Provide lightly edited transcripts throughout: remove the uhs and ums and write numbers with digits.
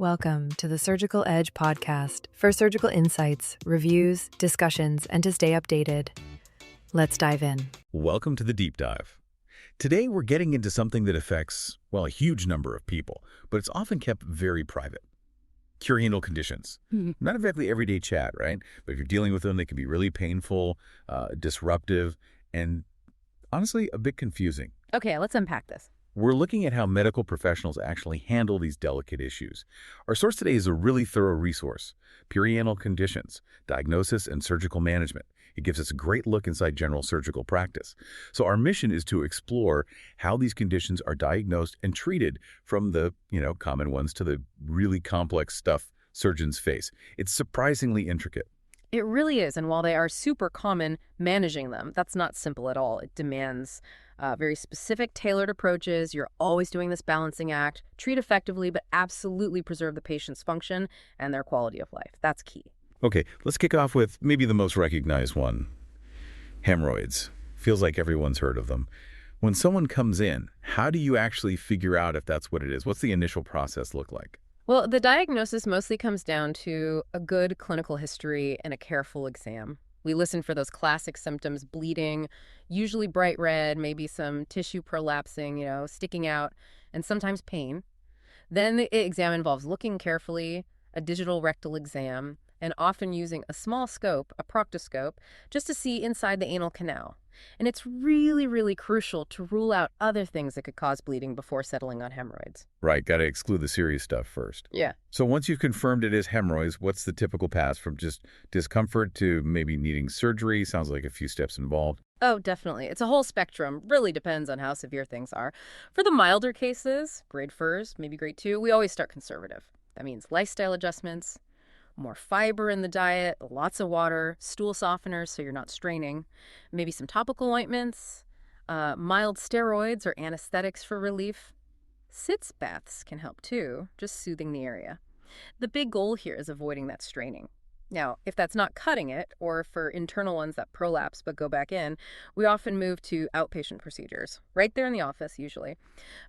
Welcome to the Surgical Edge podcast for surgical insights, reviews, discussions, and to stay updated. Let's dive in. Welcome to the deep dive. Today we're getting into something that affects, well, a huge number of people, but it's often kept very private. Perianal conditions. Not exactly everyday chat, right? But if you're dealing with them, they can be really painful, disruptive, and honestly, a bit confusing. Okay, let's unpack this. We're looking at how medical professionals actually handle these delicate issues. Our source today is a really thorough resource, Perianal Conditions, Diagnosis and Surgical Management. It gives us a great look inside general surgical practice. So our mission is to explore how these conditions are diagnosed and treated, from the, common ones to the really complex stuff surgeons face. It's surprisingly intricate. It really is, and while they are super common, managing them, that's not simple at all. It demands very specific, tailored approaches. You're always doing this balancing act. Treat effectively, but absolutely preserve the patient's function and their quality of life. That's key. Okay, let's kick off with maybe the most recognized one, hemorrhoids. Feels like everyone's heard of them. When someone comes in, how do you actually figure out if that's what it is? What's the initial process look like? Well, the diagnosis mostly comes down to a good clinical history and a careful exam. We listen for those classic symptoms: bleeding, usually bright red, maybe some tissue prolapsing, sticking out, and sometimes pain. Then the exam involves looking carefully, a digital rectal exam, and often using a small scope, a proctoscope, just to see inside the anal canal. And it's really, really crucial to rule out other things that could cause bleeding before settling on hemorrhoids. Right, got to exclude the serious stuff first. Yeah. So once you've confirmed it is hemorrhoids, what's the typical path from just discomfort to maybe needing surgery? Sounds like a few steps involved. Oh, definitely. It's a whole spectrum. Really depends on how severe things are. For the milder cases, grade 1, maybe grade 2, we always start conservative. That means lifestyle adjustments, more fiber in the diet, lots of water, stool softeners so you're not straining, maybe some topical ointments, mild steroids or anesthetics for relief. Sitz baths can help too, just soothing the area. The big goal here is avoiding that straining. Now, if that's not cutting it, or for internal ones that prolapse but go back in, we often move to outpatient procedures, right there in the office usually.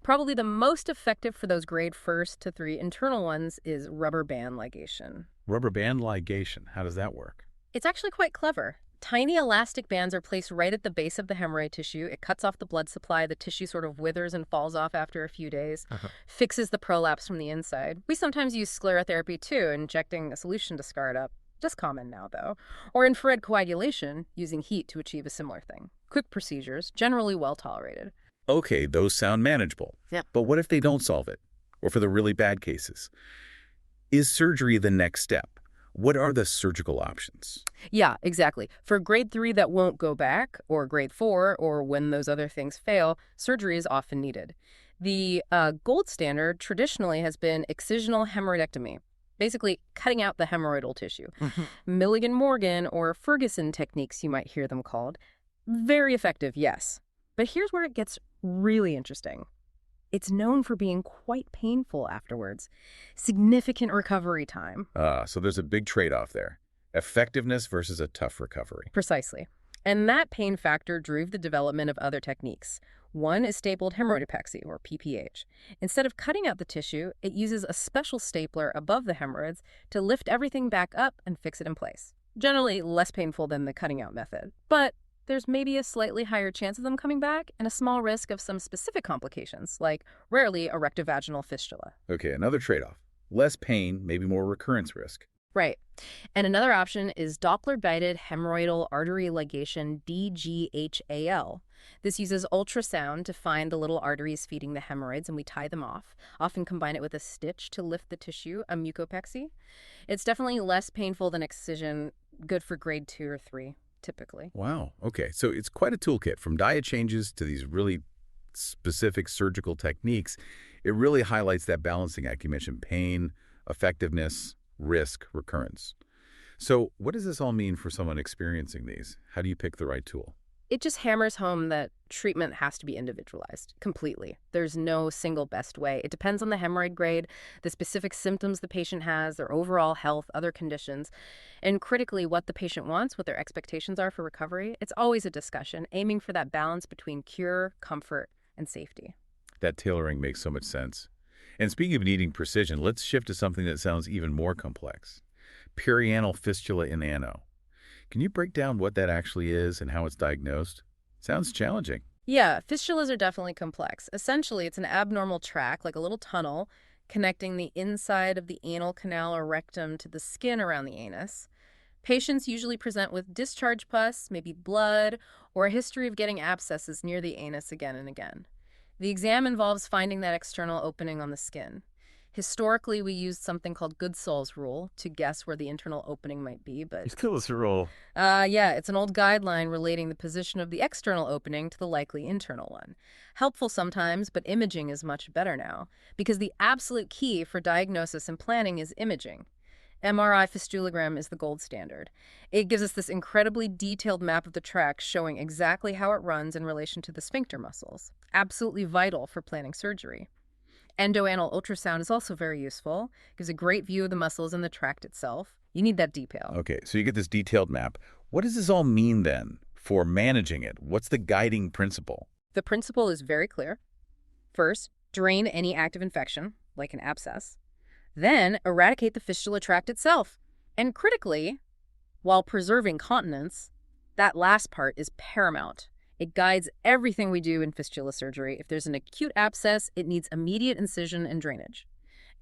Probably the most effective for those grade 1 to 3 internal ones is rubber band ligation. Rubber band ligation, how does that work? It's actually quite clever. Tiny elastic bands are placed right at the base of the hemorrhoid tissue. It cuts off the blood supply. The tissue sort of withers and falls off after a few days, fixes the prolapse from the inside. We sometimes use sclerotherapy too, injecting a solution to scar it up. Just common now, though. Or infrared coagulation, using heat to achieve a similar thing. Quick procedures, generally well tolerated. Okay, those sound manageable. Yeah. But what if they don't solve it? Or for the really bad cases? Is surgery the next step? What are the surgical options? Yeah, exactly. For grade 3 that won't go back, or grade 4, or when those other things fail, surgery is often needed. The gold standard traditionally has been excisional hemorrhoidectomy, basically cutting out the hemorrhoidal tissue. Milligan-Morgan or Ferguson techniques, you might hear them called. Very effective, yes. But here's where it gets really interesting. It's known for being quite painful afterwards. Significant recovery time. So there's a big trade-off there. Effectiveness versus a tough recovery. Precisely. And that pain factor drove the development of other techniques. One is stapled hemorrhoidopexy, or PPH. Instead of cutting out the tissue, it uses a special stapler above the hemorrhoids to lift everything back up and fix it in place. Generally less painful than the cutting out method. But there's maybe a slightly higher chance of them coming back and a small risk of some specific complications, like rarely a rectovaginal fistula. Okay, another trade-off. Less pain, maybe more recurrence risk. Right. And another option is Doppler-guided hemorrhoidal artery ligation, DGHAL. This uses ultrasound to find the little arteries feeding the hemorrhoids, and we tie them off, often combine it with a stitch to lift the tissue, a mucopexy. It's definitely less painful than excision, good for grade 2 or 3, typically. Wow. Okay, so it's quite a toolkit, from diet changes to these really specific surgical techniques. It really highlights that balancing act you mentioned: pain, effectiveness, risk, recurrence. So what does this all mean for someone experiencing these? How do you pick the right tool? It just hammers home that treatment has to be individualized completely. There's no single best way. It depends on the hemorrhoid grade, the specific symptoms the patient has, their overall health, other conditions, and critically what the patient wants, what their expectations are for recovery. It's always a discussion, aiming for that balance between cure, comfort, and safety. That tailoring makes so much sense. And speaking of needing precision, let's shift to something that sounds even more complex. Perianal fistula-in-ano. Can you break down what that actually is and how it's diagnosed? Sounds challenging. Yeah, fistulas are definitely complex. Essentially, it's an abnormal tract, like a little tunnel, connecting the inside of the anal canal or rectum to the skin around the anus. Patients usually present with discharge pus, maybe blood, or a history of getting abscesses near the anus again and again. The exam involves finding that external opening on the skin. Historically, we used something called Goodsall's rule to guess where the internal opening might be, but Skills rule. yeah, it's an old guideline relating the position of the external opening to the likely internal one. Helpful sometimes, but imaging is much better now, because the absolute key for diagnosis and planning is imaging. MRI fistulogram is the gold standard. It gives us this incredibly detailed map of the tract showing exactly how it runs in relation to the sphincter muscles. Absolutely vital for planning surgery. Endoanal ultrasound is also very useful. Gives a great view of the muscles and the tract itself. You need that detail. Okay, so you get this detailed map. What does this all mean then for managing it? What's the guiding principle? The principle is very clear. First, drain any active infection, like an abscess. Then, eradicate the fistula tract itself. And critically, while preserving continence, that last part is paramount. It guides everything we do in fistula surgery. If there's an acute abscess, it needs immediate incision and drainage.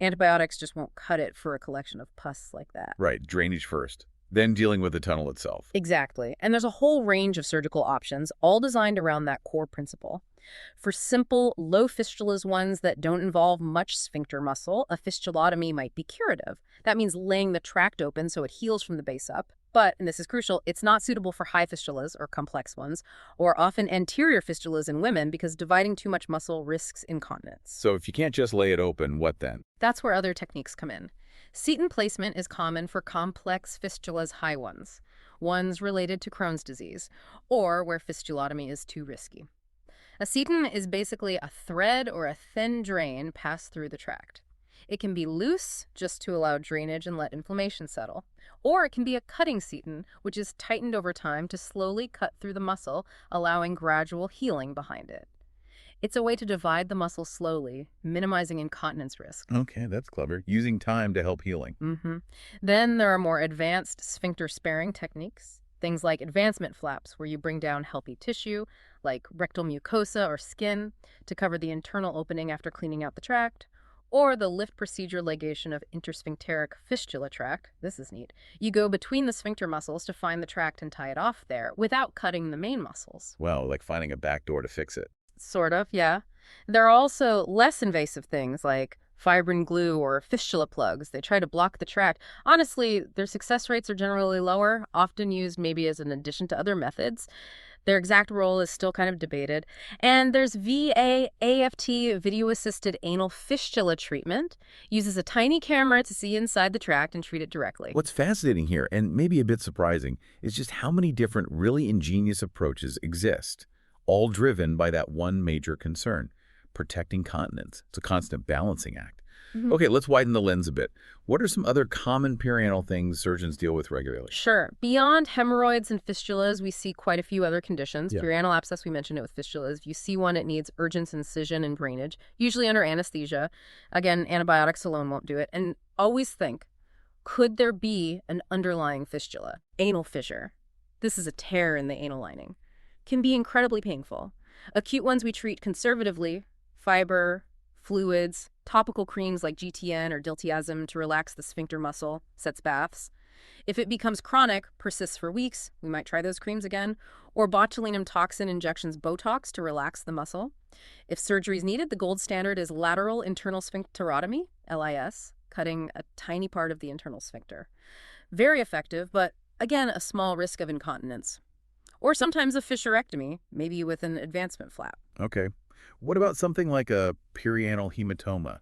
Antibiotics just won't cut it for a collection of pus like that. Right, drainage first, then dealing with the tunnel itself. Exactly. And there's a whole range of surgical options, all designed around that core principle. For simple, low fistulas ones that don't involve much sphincter muscle, a fistulotomy might be curative. That means laying the tract open so it heals from the base up. But, and this is crucial, it's not suitable for high fistulas or complex ones, or often anterior fistulas in women because dividing too much muscle risks incontinence. So if you can't just lay it open, what then? That's where other techniques come in. Seton placement is common for complex fistulas, high ones related to Crohn's disease, or where fistulotomy is too risky. A seton is basically a thread or a thin drain passed through the tract. It can be loose, just to allow drainage and let inflammation settle, or it can be a cutting seton, which is tightened over time to slowly cut through the muscle, allowing gradual healing behind it. It's a way to divide the muscle slowly, minimizing incontinence risk. Okay, that's clever. Using time to help healing. Then there are more advanced sphincter-sparing techniques. Things like advancement flaps, where you bring down healthy tissue, like rectal mucosa or skin, to cover the internal opening after cleaning out the tract, or the lift procedure ligation of intersphincteric fistula tract. This is neat. You go between the sphincter muscles to find the tract and tie it off there without cutting the main muscles. Well, like finding a back door to fix it. Sort of, yeah. There are also less invasive things like fibrin glue or fistula plugs. They try to block the tract. Honestly, their success rates are generally lower, often used maybe as an addition to other methods. Their exact role is still kind of debated. And there's VAAFT, video-assisted anal fistula treatment. Uses a tiny camera to see inside the tract and treat it directly. What's fascinating here, and maybe a bit surprising, is just how many different really ingenious approaches exist, all driven by that one major concern, protecting continence. It's a constant balancing act. Okay, let's widen the lens a bit. What are some other common perianal things surgeons deal with regularly? Sure. Beyond hemorrhoids and fistulas, we see quite a few other conditions. Yeah. Perianal abscess, we mentioned it with fistulas. If you see one, it needs urgent incision and drainage, usually under anesthesia. Again, antibiotics alone won't do it. And always think, could there be an underlying fistula? Anal fissure. This is a tear in the anal lining. Can be incredibly painful. Acute ones we treat conservatively, fiber, fluids, topical creams like GTN or diltiazem to relax the sphincter muscle, sets baths. If it becomes chronic, persists for weeks, we might try those creams again, or botulinum toxin injections, Botox, to relax the muscle. If surgery is needed, the gold standard is lateral internal sphincterotomy, LIS, cutting a tiny part of the internal sphincter. Very effective, but again, a small risk of incontinence. Or sometimes a fissurectomy, maybe with an advancement flap. Okay. What about something like a perianal haematoma?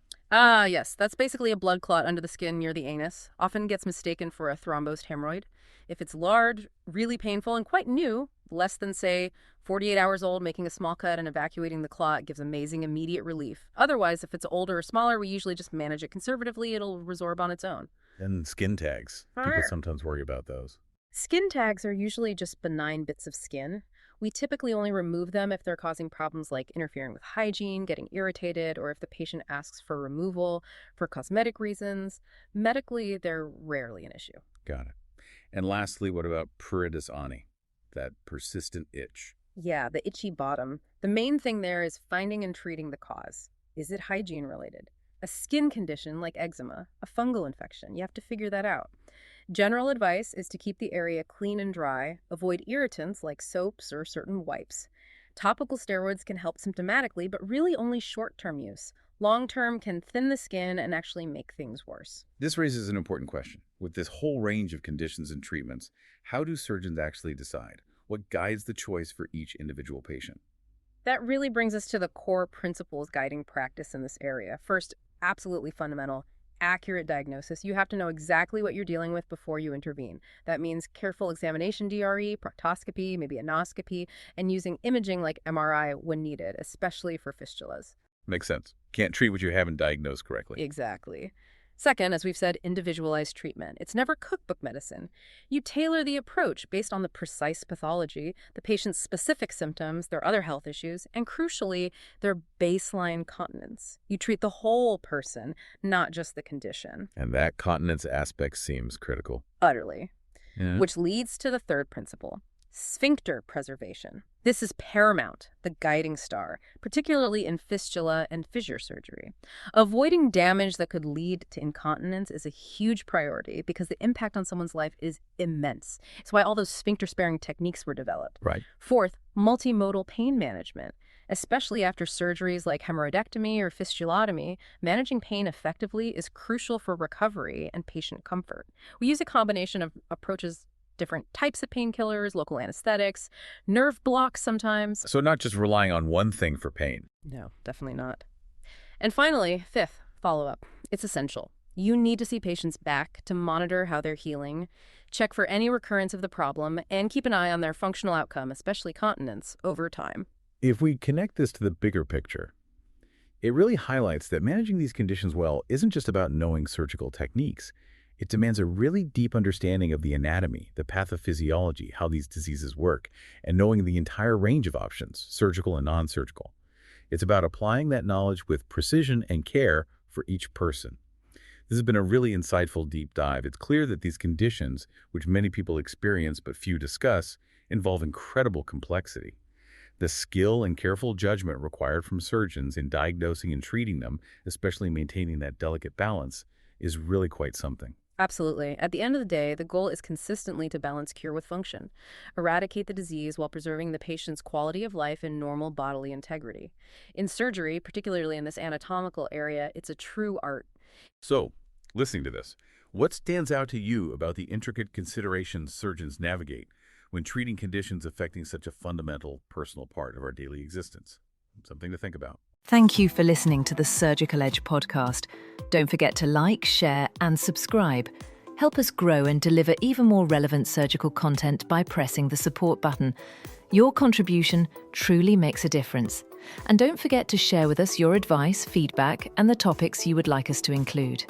Yes, that's basically a blood clot under the skin near the anus. Often gets mistaken for a thrombosed hemorrhoid. If it's large, really painful, and quite new, less than, say, 48 hours old, making a small cut and evacuating the clot gives amazing immediate relief. Otherwise, if it's older or smaller, we usually just manage it conservatively. It'll resorb on its own. And skin tags. People sometimes worry about those. Skin tags are usually just benign bits of skin. We typically only remove them if they're causing problems like interfering with hygiene, getting irritated, or if the patient asks for removal for cosmetic reasons. Medically, they're rarely an issue. Got it. And lastly, what about pruritus ani, that persistent itch? Yeah, the itchy bottom. The main thing there is finding and treating the cause. Is it hygiene related? A skin condition like eczema, a fungal infection, you have to figure that out. General advice is to keep the area clean and dry, avoid irritants like soaps or certain wipes. Topical steroids can help symptomatically, but really only short-term use. Long-term can thin the skin and actually make things worse. This raises an important question. With this whole range of conditions and treatments, how do surgeons actually decide? What guides the choice for each individual patient? That really brings us to the core principles guiding practice in this area. First, absolutely fundamental, accurate diagnosis. You have to know exactly what you're dealing with before you intervene. That means careful examination DRE, proctoscopy, maybe endoscopy, and using imaging like MRI when needed, especially for fistulas. Makes sense. Can't treat what you haven't diagnosed correctly. Exactly. Second, as we've said, individualized treatment. It's never cookbook medicine. You tailor the approach based on the precise pathology, the patient's specific symptoms, their other health issues, and crucially, their baseline continence. You treat the whole person, not just the condition. And that continence aspect seems critical. Utterly. Yeah. Which leads to the third principle, sphincter preservation. This is paramount, the guiding star, particularly in fistula and fissure surgery. Avoiding damage that could lead to incontinence is a huge priority because the impact on someone's life is immense. It's why all those sphincter-sparing techniques were developed. Right. Fourth, multimodal pain management. Especially after surgeries like hemorrhoidectomy or fistulotomy, managing pain effectively is crucial for recovery and patient comfort. We use a combination of approaches, different types of painkillers, local anesthetics, nerve blocks sometimes. So not just relying on one thing for pain. No, definitely not. And finally, fifth, follow-up. It's essential. You need to see patients back to monitor how they're healing, check for any recurrence of the problem, and keep an eye on their functional outcome, especially continence, over time. If we connect this to the bigger picture, it really highlights that managing these conditions well isn't just about knowing surgical techniques. It demands a really deep understanding of the anatomy, the pathophysiology, how these diseases work, and knowing the entire range of options, surgical and non-surgical. It's about applying that knowledge with precision and care for each person. This has been a really insightful deep dive. It's clear that these conditions, which many people experience but few discuss, involve incredible complexity. The skill and careful judgment required from surgeons in diagnosing and treating them, especially maintaining that delicate balance, is really quite something. Absolutely. At the end of the day, the goal is consistently to balance cure with function, eradicate the disease while preserving the patient's quality of life and normal bodily integrity. In surgery, particularly in this anatomical area, it's a true art. So, listening to this, what stands out to you about the intricate considerations surgeons navigate when treating conditions affecting such a fundamental personal part of our daily existence? Something to think about. Thank you for listening to the Surgical Edge podcast. Don't forget to like, share, and subscribe. Help us grow and deliver even more relevant surgical content by pressing the support button. Your contribution truly makes a difference. And don't forget to share with us your advice, feedback, and the topics you would like us to include.